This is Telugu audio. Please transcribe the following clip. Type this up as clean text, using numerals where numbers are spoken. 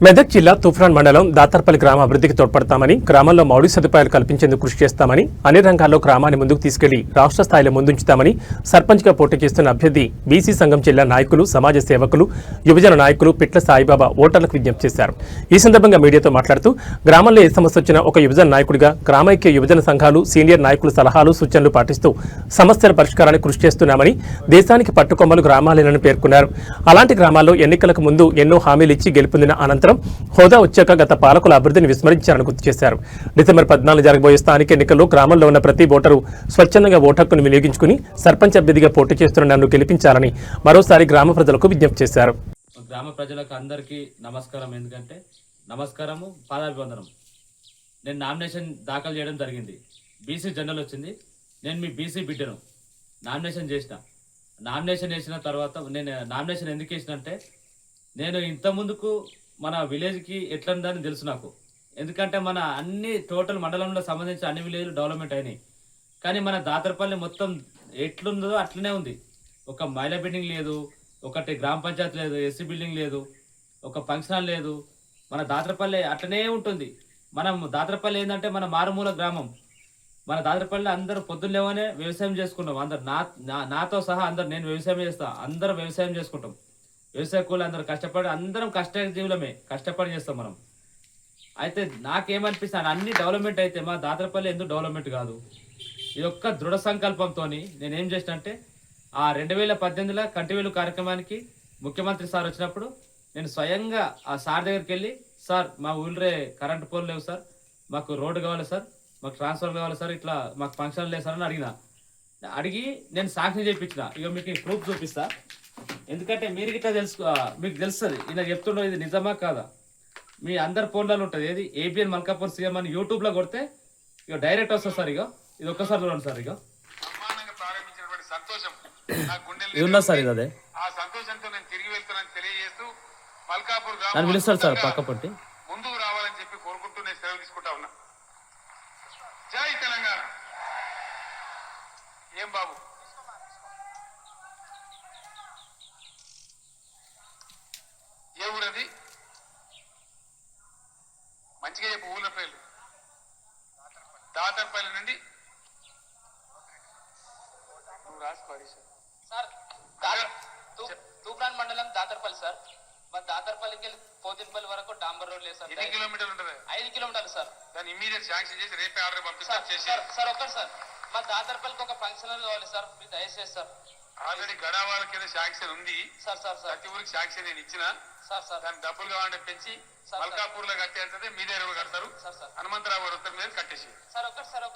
మెదక్ జిల్లా తూఫ్రాన్ మండలం దాతర్పల్లి గ్రామ అభివృద్ధికి తోడ్పడతామని, గ్రామంలో మౌలిక సదుపాయాలు కల్పించేందుకు కృషి చేస్తామని, అన్ని రంగాల్లో గ్రామాన్ని ముందుకు తీసుకెళ్లి రాష్ట్ర స్థాయిలో ముందుంచుతామని సర్పంచ్గా పోటీ చేస్తున్న అభ్యర్థి బీసీ సంఘం జిల్లా నాయకులు, సమాజ సేవకులు, యువజన నాయకులు పిట్ల సాయిబాబా ఓటర్లకు విజ్ఞప్తి చేశారు. ఈ సందర్భంగా మీడియాతో మాట్లాడుతూ, గ్రామంలో ఏ సమస్య వచ్చినా ఒక యువజన నాయకుడిగా గ్రామైక్య యువజన సంఘాలు, సీనియర్ నాయకుల సలహాలు, సూచనలు పాటిస్తూ సమస్యల పరిష్కారానికి కృషి చేస్తున్నామని, దేశానికి పట్టుకొమ్మలు గ్రామాలేనని పేర్కొన్నారు. అలాంటి గ్రామాల్లో ఎన్నికలకు ముందు ఎన్నో హామీలు ఇచ్చి గెలుపొందిన అనంతరం హోదా వచ్చాక గత పాలకుల అభివృద్ధిని విస్మరించారని గుర్తు చేశారు. డిసెంబర్ 14 జరగబోయే స్థానిక ఎన్నికల్లో గ్రామంలో ఉన్న ప్రతి ఓటరు స్వచ్ఛందంగా ఓటు హక్కును వినియోగించుకుని సర్పంచ్ అభ్యర్థిగా పోటీ చేస్తున్న నన్ను గెలిపించాలని మరోసారి గ్రామ ప్రజలకు విజ్ఞప్తి చేశారు. గ్రామ ప్రజలకు అందరికీ నమస్కారం. ఎందుకంటే నమస్కారము, పాదాభివందనం. నేను నామినేషన్ దాఖలు చేయడం జరిగింది. బీసీ జనరల్ వచ్చింది. నేను మీ బీసీ బిడ్డను నామినేషన్ చేసిన. నామినేషన్ వేసిన తర్వాత నేను నామినేషన్ ఎందుకు వేసిన అంటే, నేను ఇంత ముందుకు మన విలేజ్కి ఎట్లుందని తెలుసు నాకు. ఎందుకంటే మన అన్ని టోటల్ మండలంలో సంబంధించి అన్ని విలేజ్లు డెవలప్మెంట్ అయినాయి. కానీ మన దాతరపల్లి మొత్తం ఎట్లుందో అట్లనే ఉంది. ఒక మహిళా బిల్డింగ్ లేదు, ఒకటి గ్రామ పంచాయతీ లేదు, ఎస్సీ బిల్డింగ్ లేదు, ఒక ఫంక్షన్ హాల్ లేదు. మన దాతరపల్లి అట్లనే ఉంటుంది. మనం దాతరపల్లి ఏంటంటే మన మారుమూల గ్రామం. మన దాతరపల్లి అందరూ పొద్దున్నేమనే వ్యవసాయం చేసుకుంటాం. అందరు నాతో సహా అందరు, నేను వ్యవసాయం చేస్తా, అందరూ వ్యవసాయం చేసుకుంటాం. వ్యవసాయ కూలీలు అందరూ కష్టపడి, అందరం కష్టజీవులమే, కష్టపడి చేస్తాం మనం. అయితే నాకేమనిపిస్తుంది, అన్ని డెవలప్మెంట్ అయితే మా దాతరపల్లి ఎందుకు డెవలప్మెంట్ కాదు? ఇది ఒక్క దృఢ సంకల్పంతో నేనేం చేసిన అంటే, ఆ 2018లో కంటివేలు కార్యక్రమానికి ముఖ్యమంత్రి సార్ వచ్చినప్పుడు నేను స్వయంగా ఆ సార్ దగ్గరికి వెళ్ళి, సార్ మా ఊళ్ళో కరెంటు పోల్ లేవు సార్, మాకు రోడ్డు కావాలి సార్, మాకు ట్రాన్స్ఫర్ కావాలి సార్, ఇట్లా మాకు ఫంక్షన్ లేదు సార్ అని అడిగి నేను సాక్షి చేయించిన. ఇక మీకు ప్రూఫ్ చూపిస్తా. ఎందుకంటే మీరు గిట్లా మీకు తెలుస్తుంది ఇలా చెప్తుండో ఇది నిజమా కాదా. మీ అందరి ఫోన్లలో ఉంటుంది. ఏది ఏబిఎన్ మల్కాపూర్ సీఎం అని యూట్యూబ్లో కొడితే ఇక డైరెక్ట్ వస్తుంది సార్. ఇక ఇది ఒక్కసారి చూడండి సార్. ఇక ఇది ఉన్నది సార్. ఇది అదే నన్ను పిలుస్తారు సార్ పక్కపట్టి. ముందుకు రావాలని చెప్పి కోరుకుంటూ నేను సెలవు తీసుకుంటా ఉన్నా. జై తెలంగాణ. ఏం బాబు, ఏ ఊరది? మంచిగా చెప్పు ఊళ్ళ పేర్లు. దాతర్పల్లి నుండి నువ్వు రాసుకోవాలి సార్. తూప్రాన్ మండలం దాతర్పల్లి సార్. మన దాతర్పల్లికి వెళ్ళి పోతిన్పల్లి వరకు డాంబర్ రోడ్ లేదు సార్. ఎన్ని కిలోమీటర్లు ఉంటుంది? 5 కిలోమీటర్లు సార్. దాన్ని ఇమీడియట్ శాంక్షన్ చేసి రేపే ఆర్డర్ పంపిస్తారు. సార్ ఒక్కటి సార్, మా దాతర్పల్లికి ఒక ఫంక్షన్ కావాలి సార్, మీరు దయచేసి సార్. ఆల్రెడీ గడావాల కింద శాంక్షన్ ఉంది సార్. ప్రతి ఊరికి శాంక్షన్ నేను ఇచ్చిన సార్. దాని డబ్బులు కావాలంటే పెంచి మల్కాపూర్ లో కట్టేస్తే మీ దగ్గర కడతారు. హనుమంతరావు గారు ఉత్తరం మీద కట్టేసి సార్. ఒక్కటి సార్, ఒక